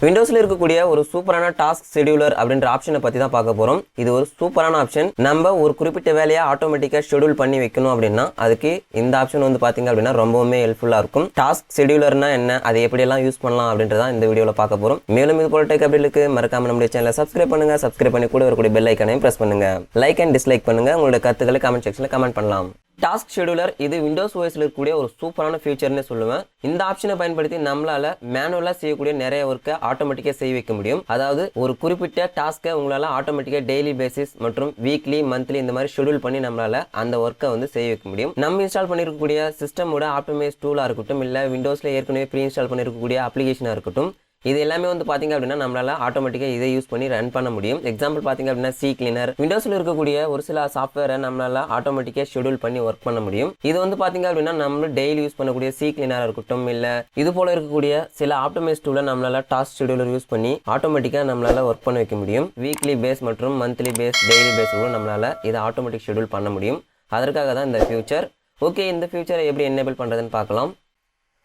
விண்டோஸ்ல இருக்கக்கூடிய ஒரு சூப்பரான டாஸ்க் ஷெட்யூலர் அப்படின்ற ஆப்ஷனை பத்தி தான் பார்க்க போறோம். இது ஒரு சூப்பரான ஆப்ஷன். நம்ம ஒரு குறிப்பிட்ட வேலையை ஆட்டோமேட்டிக்கா ஷெட்யூல் பண்ணி வைக்கணும் அப்படின்னா அதுக்கு இந்த ஆப்ஷன் வந்து பாத்தீங்க அப்படின்னா ரொம்பவுமே ஹெல்ப்ஃபுல்லா இருக்கும். டாஸ்க் ஷெட்யூலர்னா என்ன, அதை எப்படி எல்லாம் யூஸ் பண்ணலாம் அப்படின்றத இந்த வீடியோல பார்க்க போறோம். மேலும் இது போல டெக் அப்டேட்களுக்கு மறக்காம நம்முடைய சேனலை சப்ஸ்கிரைப் பண்ணுங்க. சப்ஸ்கிரைப் பண்ணி கூட வரக்கூடிய பெல் ஐகானையும் பிரஸ் பண்ணுங்க. லைக் அண்ட் டிஸ்லைக் பண்ணுங்க. உங்களோட கருத்துக்களை கமெண்ட் செக்ஷன்ல கமெண்ட் பண்ணலாம். டாஸ்க் ஷெட்யூலர் இது விண்டோஸ் ஓஎஸ்ல இருக்கக்கூடிய ஒரு சூப்பரான ஃபீச்சர்னு சொல்லுவேன். இந்த ஆப்ஷனை பயன்படுத்தி நம்மளால மேனுவலா செய்யக்கூடிய நிறைய ஒர்க்கை ஆட்டோமேட்டிக்கா செய்ய வைக்க முடியும். அதாவது ஒரு குறிப்பிட்ட டாஸ்க்கை உங்களால ஆட்டோமேட்டிக்கா டெய்லி பேசிஸ் மற்றும் வீக்லி மந்த்லி இந்த மாதிரி ஷெட்யூல் பண்ணி நம்மளால அந்த ஒர்க்கை வந்து செய்ய வைக்க முடியும். நம்ம இன்ஸ்டால் பண்ணிருக்கக்கூடிய சிஸ்டமோட ஆப்டிமைஸ் டூலா இருக்கட்டும், இல்ல விண்டோஸ்ல ஏற்கனவே ப்ரீ இன்ஸ்டால் பண்ணிருக்கக்கூடிய அப்ளிகேஷனா இருக்கட்டும், இது எல்லாமே வந்து பாத்தீங்க அப்படின்னா நம்மளால ஆட்டோமேட்டிக்கா இதை யூஸ் பண்ணி ரன் பண்ண முடியும். எக்ஸாம்பிள் பாத்தீங்க அப்படின்னா சி கிளீனர், விண்டோஸ்ல இருக்கக்கூடிய ஒரு சில சாஃப்ட்வேரை நம்மளால ஆட்டோமேட்டிக்கா ஷெட்யூல் பண்ணி ஒர்க் பண்ண முடியும். இது வந்து பாத்தீங்க அப்படின்னா நம்ம டெய்லி யூஸ் பண்ணக்கூடிய சி கிளீனரா இருக்கட்டும், இல்ல இது போல இருக்கக்கூடிய சில ஆப்டிமைஸ் டூலை நம்மளால டாஸ்க் ஷெட்யூலர் யூஸ் பண்ணி ஆட்டோமேட்டிக்கா நம்மளால ஒர்க் பண்ண வைக்க முடியும். வீக்லி பேஸ் மற்றும் மந்த்லி பேஸ், டெய்லி பேஸ் கூட நம்மளால இதை ஆட்டோமேட்டிக் ஷெட்யூல் பண்ண முடியும். அதற்காக தான் இந்த ஃபியூச்சர். ஓகே, இந்த ஃபியூச்சரை எப்படி எனேபிள் பண்றதுன்னு பார்க்கலாம்.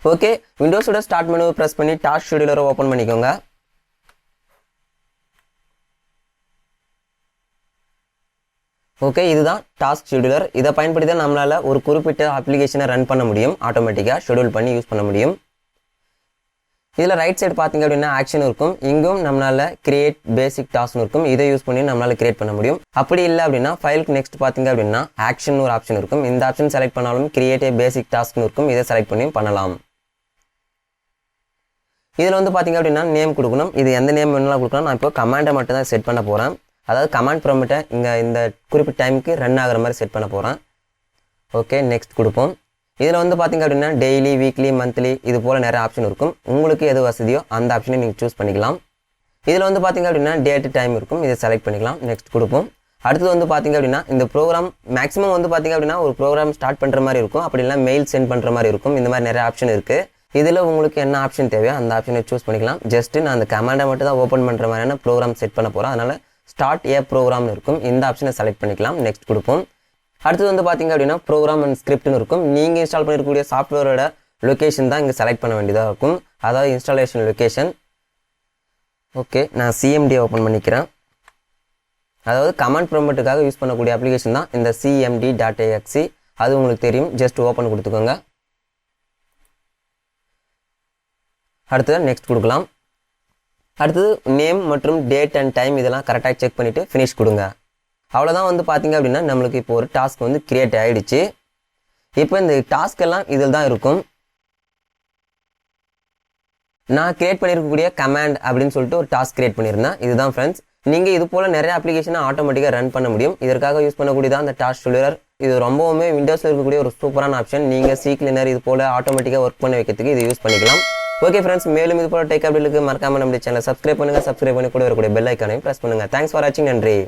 ஓகே, விண்டோஸோட ஸ்டார்ட் மெனுவை பிரஸ் பண்ணி டாஸ்க் ஷெட்யூலரை ஓபன் பண்ணிக்கோங்க. ஓகே, இதுதான் டாஸ்க் ஷெட்யூலர். இதை பயன்படுத்தி தான் நம்மளால ஒரு குறிப்பிட்ட அப்ளிகேஷனை ரன் பண்ண முடியும், ஆட்டோமேட்டிக்கா ஷெட்யூல் பண்ணி யூஸ் பண்ண முடியும். இதுல ரைட் சைடு பாத்தீங்க அப்படின்னா ஆக்ஷன் இருக்கும். இங்கும் நம்மளால கிரியேட் பேசிக் டாஸ்க் இருக்கும். இதை யூஸ் பண்ணி நம்மளால கிரியேட் பண்ண முடியும். அப்படி இல்லை அப்படின்னா ஃபைலுக்கு நெக்ஸ்ட் பாத்தீங்க அப்படின்னா ஆக்ஷன் ஒரு ஆப்ஷன் இருக்கும். இந்த ஆப்ஷன் செலக்ட் பண்ணாலும் கிரியேட் ஏ பேசிக் டாஸ்க் இருக்கும். இதை செலக்ட் பண்ணி பண்ணலாம். இதில் வந்து பார்த்தீங்க அப்படின்னா நேம் கொடுக்கணும். இது எந்த நேம் வேணாலும் கொடுக்கலாம். நான் இப்போ கமாண்டை மட்டும் தான் செட் பண்ண போகிறேன். அதாவது கமாண்ட் ப்ராம்ப்ட்டை இங்கே இந்த குறிப்பிட்ட டைமுக்கு ரன் ஆகிற மாதிரி செட் பண்ண போகிறேன். ஓகே, நெக்ஸ்ட் கொடுப்போம். இதில் வந்து பார்த்தீங்க அப்படின்னா டெய்லி, வீக்லி, மந்த்லி இது போல் நிறைய ஆப்ஷன் இருக்கும். உங்களுக்கு எது வசதியோ அந்த ஆப்ஷனை நீங்கள் சூஸ் பண்ணிக்கலாம். இதில் வந்து பார்த்தீங்க அப்படின்னா டேட் டைம் இருக்கும். இதை செலக்ட் பண்ணிக்கலாம். நெக்ஸ்ட் கொடுப்போம். அடுத்தது வந்து பார்த்தீங்க அப்படின்னா இந்த ப்ரோக்ராம் மேக்ஸிமம் வந்து பார்த்தீங்க அப்படின்னா ஒரு ப்ரோக்ராம் ஸ்டார்ட் பண்ணுற மாதிரி இருக்கும். அப்படி இல்லைனா மெயில் சென்ட் பண்ணுற மாதிரி இருக்கும். இந்த மாதிரி நிறைய ஆப்ஷன் இருக்குது. இதில் உங்களுக்கு என்ன ஆப்ஷன் தேவையோ அந்த ஆப்ஷனை சூஸ் பண்ணிக்கலாம். ஜஸ்ட் நான் அந்த கமாண்டை மட்டும் தான் ஓப்பன் பண்ணுற மாதிரியான ப்ரோக்ராம் செட் பண்ண போகிறேன். அதனால் ஸ்டார்ட் ஏ ப்ரோக்ராம்னு இருக்கும். இந்த ஆப்ஷனை செலக்ட் பண்ணிக்கலாம். நெக்ஸ்ட் கொடுப்போம். அடுத்தது வந்து பார்த்தீங்க அப்படின்னா ப்ரோக்ராம் அண்ட் ஸ்கிரிப்ட்னு இருக்கும். நீங்கள் இன்ஸ்டால் பண்ணிருக்கக்கூடிய சாஃப்ட்வேரோட லொக்கேஷன் தான் இங்கே செலக்ட் பண்ண வேண்டியதாக இருக்கும். அதாவது இன்ஸ்டாலேஷன் லொக்கேஷன். ஓகே, நான் சிஎம்டி ஓப்பன் பண்ணிக்கிறேன். அதாவது கமாண்ட் ப்ராம்ப்ட்டுக்காக யூஸ் பண்ணக்கூடிய அப்ளிகேஷன் தான் இந்த cmd.exe. அது உங்களுக்கு தெரியும். ஜஸ்ட் ஓப்பன் கொடுத்துக்கோங்க. அடுத்தது நெக்ஸ்ட் கொடுக்கலாம். அடுத்தது நேம் மற்றும் டேட் அண்ட் டைம் இதெல்லாம் கரெக்டாக செக் பண்ணிவிட்டு ஃபினிஷ் கொடுங்க. அவ்வளோதான். வந்து பார்த்தீங்க அப்படின்னா நம்மளுக்கு இப்போ ஒரு டாஸ்க் வந்து கிரியேட் ஆகிடுச்சு. இப்போ இந்த டாஸ்க் எல்லாம் இதில் தான் இருக்கும். நான் கிரியேட் பண்ணியிருக்கக்கூடிய கமாண்ட் அப்படின்னு சொல்லிட்டு ஒரு டாஸ்க் கிரியேட் பண்ணியிருந்தேன். இதுதான் ஃப்ரெண்ட்ஸ். நீங்கள் இது போல் நிறைய அப்ளிகேஷனை ஆட்டோமேட்டிக்காக ரன் பண்ண முடியும். இதற்காக யூஸ் பண்ணக்கூடியதான் அந்த டாஸ்க் ஷெட்யூலர். இது ரொம்பவுமே விண்டோஸில் இருக்கக்கூடிய ஒரு சூப்பரான ஆப்ஷன். நீங்கள் சி கிளீனர் இது போல் ஆட்டோமேட்டிக்காக ஒர்க் பண்ண வைக்கிறதுக்கு இது யூஸ் பண்ணிக்கலாம். ஓகே ஃப்ரெண்ட்ஸ், மேலும் இது போல டெக் அப்டேட்களுக்கு மறக்காம நம்முடைய சேனலை சப்ஸ்கிரைப் பண்ணுங்க. சப்ஸ்கிரைப் பண்ணி கூட வரக்கூடிய பெல் ஐகானையும் பிரஸ் பண்ணுங்க. தேங்க்ஸ் ஃபார் வாட்சிங். நன்றி.